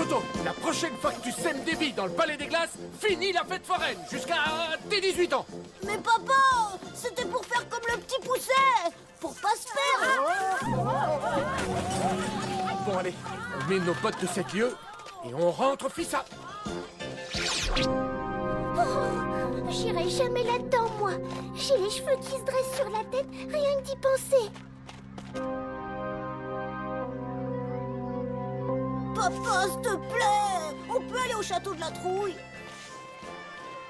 Toto, la prochaine fois que tu sèmes des billes dans le palais des glaces, finis la fête foraine jusqu'à tes 18 ans. Mais papa, c'était pour faire comme le petit pousset, pour pas se perdre. Bon allez, on met nos bottes de 7 lieues et on rentre Fissa. Oh, j'irai jamais là-dedans, moi. J'ai les cheveux qui se dressent sur la tête, rien que d'y penser. Papa, s'il te plaît, on peut aller au château de la Trouille.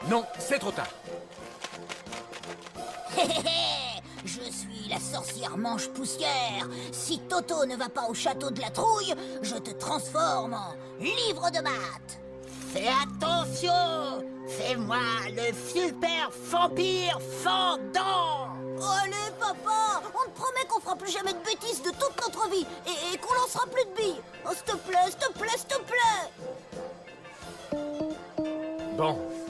Non, c'est trop tard. Je suis la sorcière manche-poussière. Si Toto ne va pas au château de la Trouille, je te transforme en livre de maths. Fais attention! C'est moi, le super vampire fendant! Allez, papa, on te promet qu'on fera plus jamais de bêtises de toute notre vie et qu'on lancera plus de billes. Oh, s'il te plaît, s'il te plaît, s'il te plaît.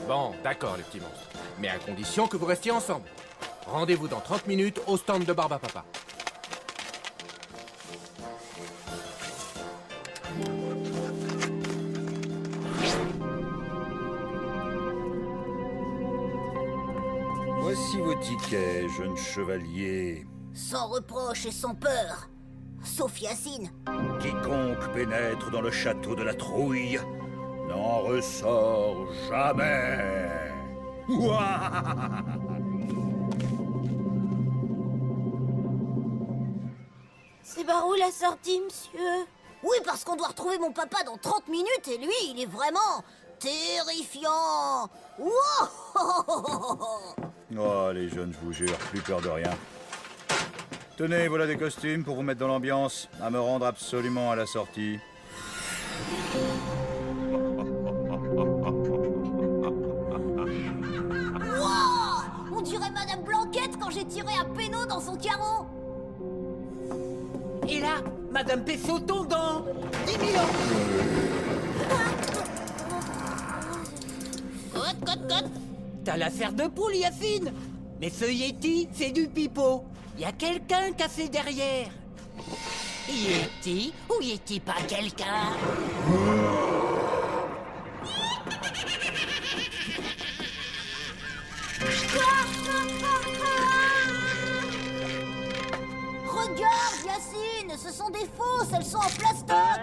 Bon, d'accord les petits monstres. Mais à condition que vous restiez ensemble. Rendez-vous dans 30 minutes au stand de Barbapapa. Voici vos tickets, jeune chevalier. Sans reproche et sans peur. Sauf Yacine. Quiconque pénètre dans le château de la Trouille n'en ressort jamais. Ouah. C'est par où la sortie, monsieur? Oui, parce qu'on doit retrouver mon papa dans 30 minutes et lui, il est vraiment terrifiant. Wow. Oh, les jeunes, je vous jure, plus peur de rien. Tenez, voilà des costumes pour vous mettre dans l'ambiance, à me rendre absolument à la sortie. Wow. On dirait Madame Blanquette quand j'ai tiré un péno dans son carreau. Et là, Madame Pessot tombe dans 10 000 ans! Cote. T'as l'affaire de poule, Yacine! Mais ce Yeti, c'est du pipeau. Y a quelqu'un cassé derrière. Yeti ou Yeti pas quelqu'un? Regarde, Yacine, ce sont des fausses, elles sont en plastoc.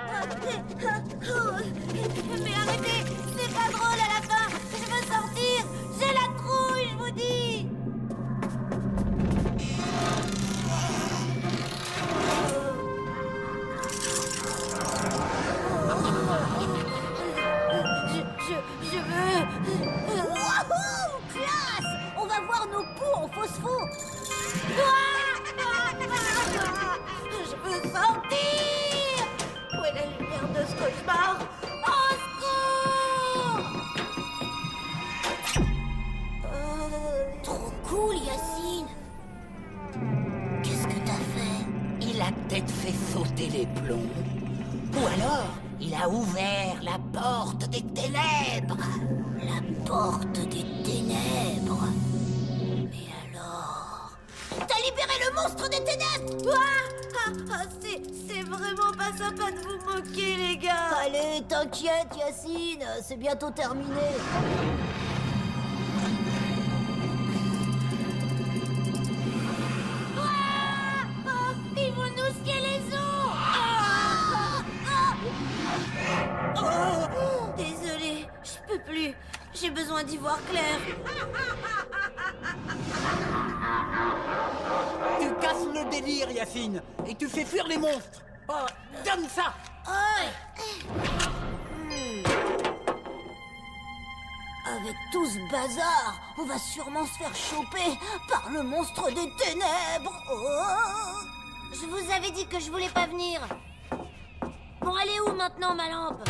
Mais arrêtez, c'est pas drôle à la fin. Je veux sortir, j'ai la trouille, je vous dis. Je veux... Wouhou, classe. On va voir nos poux en phospho. Je veux sortir. Où est la lumière de ce cauchemar? Au secours. Trop cool, Yacine. Qu'est-ce que t'as fait? Il a peut-être fait sauter les plombs. Ou alors, il a ouvert la porte des ténèbres. La porte des ténèbres. Mais alors... T'as libéré le monstre des ténèbres! C'est vraiment pas sympa de vous moquer, les gars! Allez, t'inquiète, Yacine, c'est bientôt terminé. Ils vont nous scier les os! Désolée, je peux plus. J'ai besoin d'y voir clair. Tu casses le délire, Yacine, et tu fais fuir les monstres. Oh, donne ça. Avec tout ce bazar, on va sûrement se faire choper par le monstre des ténèbres. Oh. Je vous avais dit que je voulais pas venir. Bon, elle est où maintenant, ma lampe?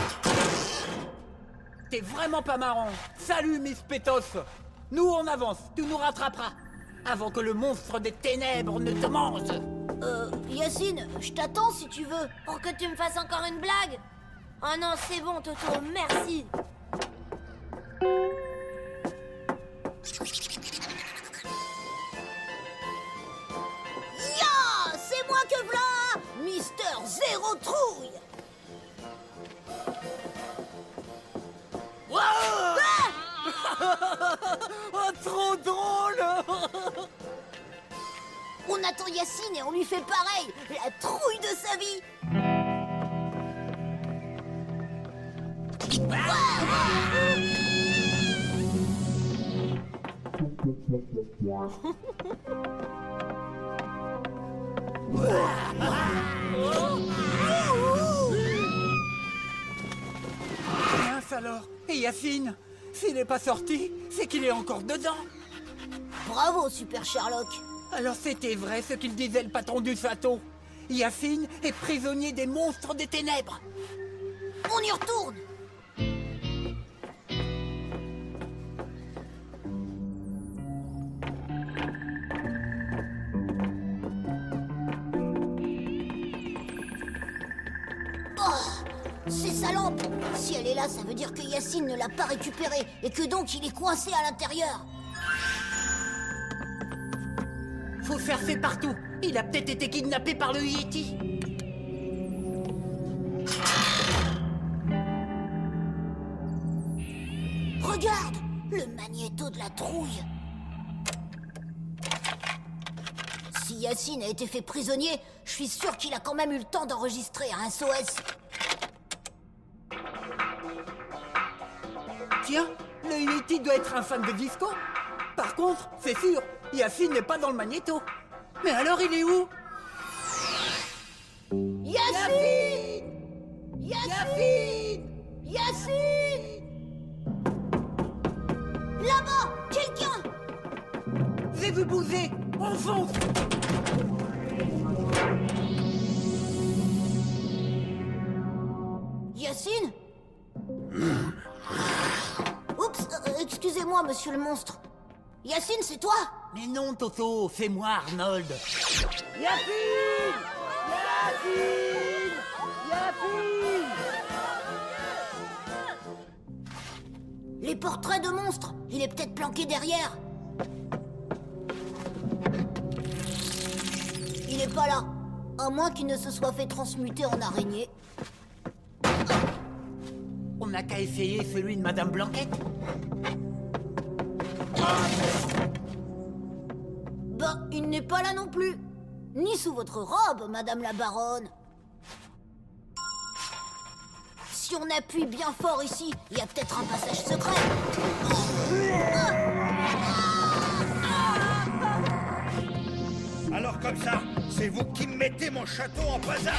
T'es vraiment pas marrant. Salut, Miss Pétos. Nous, on avance, tu nous rattraperas. Avant que le monstre des ténèbres ne te mange. Yacine, je t'attends si tu veux. Pour que tu me fasses encore une blague? Oh non, c'est bon, Toto, merci. Ya, c'est moi que v'là, Mister Zéro Trouille. Oh, trop drôle. On attend Yacine et on lui fait pareil. La trouille de sa vie. Mince alors. Et Yacine, s'il n'est pas sorti, c'est qu'il est encore dedans. Bravo, Super Sherlock. Alors c'était vrai ce qu'il disait le patron du château. Yacine est prisonnier des monstres des ténèbres. On y retourne. C'est sa lampe. Si elle est là, ça veut dire que Yacine ne l'a pas récupérée et que donc il est coincé à l'intérieur. Faut chercher partout. Il a peut-être été kidnappé par le Yeti. Regarde, le magnéto de la trouille. Si Yacine a été fait prisonnier, je suis sûr qu'il a quand même eu le temps d'enregistrer un SOS. Tiens, le Yeti doit être un fan de disco. Par contre, c'est sûr, Yacine n'est pas dans le magnéto. Mais alors il est où? Yacine! Yacine! Yacine! Là-bas! Quelqu'un! J'ai vu bouger. On fonce. Yacine? Oups, excusez-moi, monsieur le monstre. Yacine, c'est toi? Mais non, Toto, c'est moi, Arnold. Yacine! Yacine! Yacine! Les portraits de monstres. Il est peut-être planqué derrière. Il est pas là. À moins qu'il ne se soit fait transmuter en araignée. On n'a qu'à essayer celui de Madame Blanquette. Bah, il n'est pas là non plus. Ni sous votre robe, Madame la Baronne. Si on appuie bien fort ici, il y a peut-être un passage secret. Alors comme ça, c'est vous qui mettez mon château en bazar.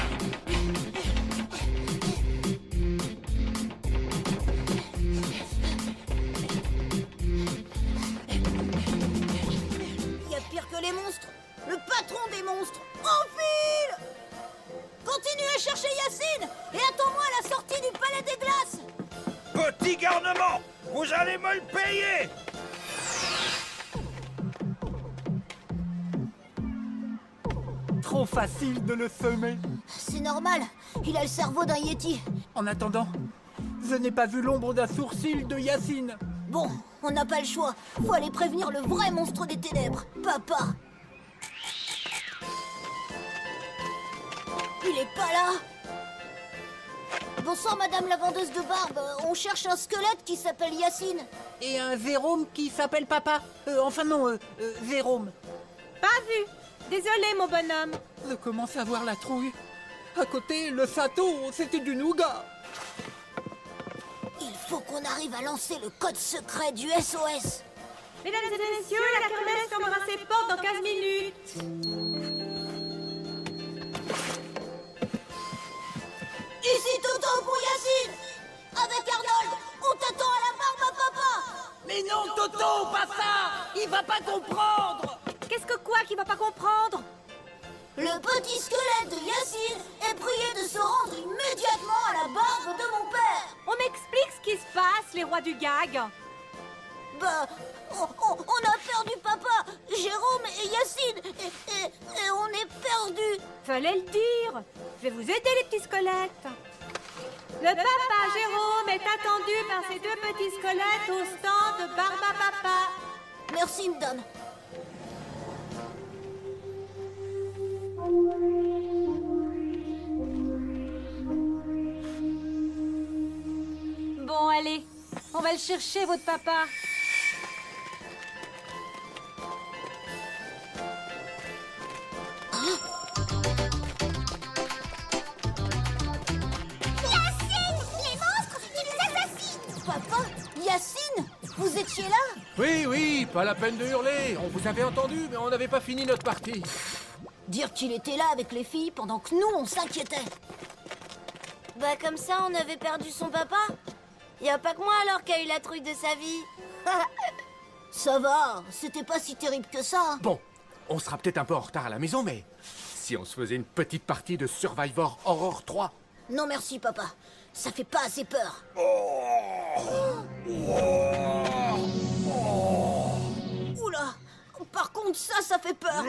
Il y a pire que les monstres. Le patron des monstres. Enfile! Continue à chercher Yacine et attends-moi à la sortie du palais des glaces. Petit garnement, vous allez me le payer. Trop facile de le semer. C'est normal, il a le cerveau d'un Yeti. En attendant, je n'ai pas vu l'ombre d'un sourcil de Yacine. Bon, on n'a pas le choix. Faut aller prévenir le vrai monstre des ténèbres, Papa. Il est pas là. Bonsoir, Madame la vendeuse de barbe. On cherche un squelette qui s'appelle Yacine. Et un Jérôme qui s'appelle Papa. Jérôme. Pas vu. Désolé, mon bonhomme. Je commence à voir la trouille. À côté, le château, c'était du nougat. Il faut qu'on arrive à lancer le code secret du SOS. Mesdames et messieurs, la kermesse fermera ses portes dans 15 minutes. Ici Toto pour Yacine. Avec Arnold, on t'attend à la barbe à papa. Mais non, Toto, pas ça. Il va pas comprendre. Qu'est-ce que quoi qu'il va pas comprendre? Le petit squelette de Yacine est prié de se rendre immédiatement à la barbe de mon père. On m'explique ce qui se passe, les rois du gag. Bah, on a perdu papa, Jérôme et Yacine, et on est perdu. Fallait le dire. Je vais vous aider, les petits squelettes. Le papa Jérôme est attendu par ses deux petits squelettes au stand de Barbe à Papa. Merci, madame. Bon, allez, on va le chercher, votre papa. étiez là? Oui, oui, pas la peine de hurler. On vous avait entendu, mais on n'avait pas fini notre partie. Dire qu'il était là avec les filles pendant que nous, on s'inquiétait. Bah comme ça, on avait perdu son papa. Y a pas que moi alors qui a eu la trouille de sa vie. Ça va, c'était pas si terrible que ça. Bon, on sera peut-être un peu en retard à la maison, mais si on se faisait une petite partie de Survivor Horror 3. Non merci, papa. Ça fait pas assez peur. Oula. Par contre, ça fait peur.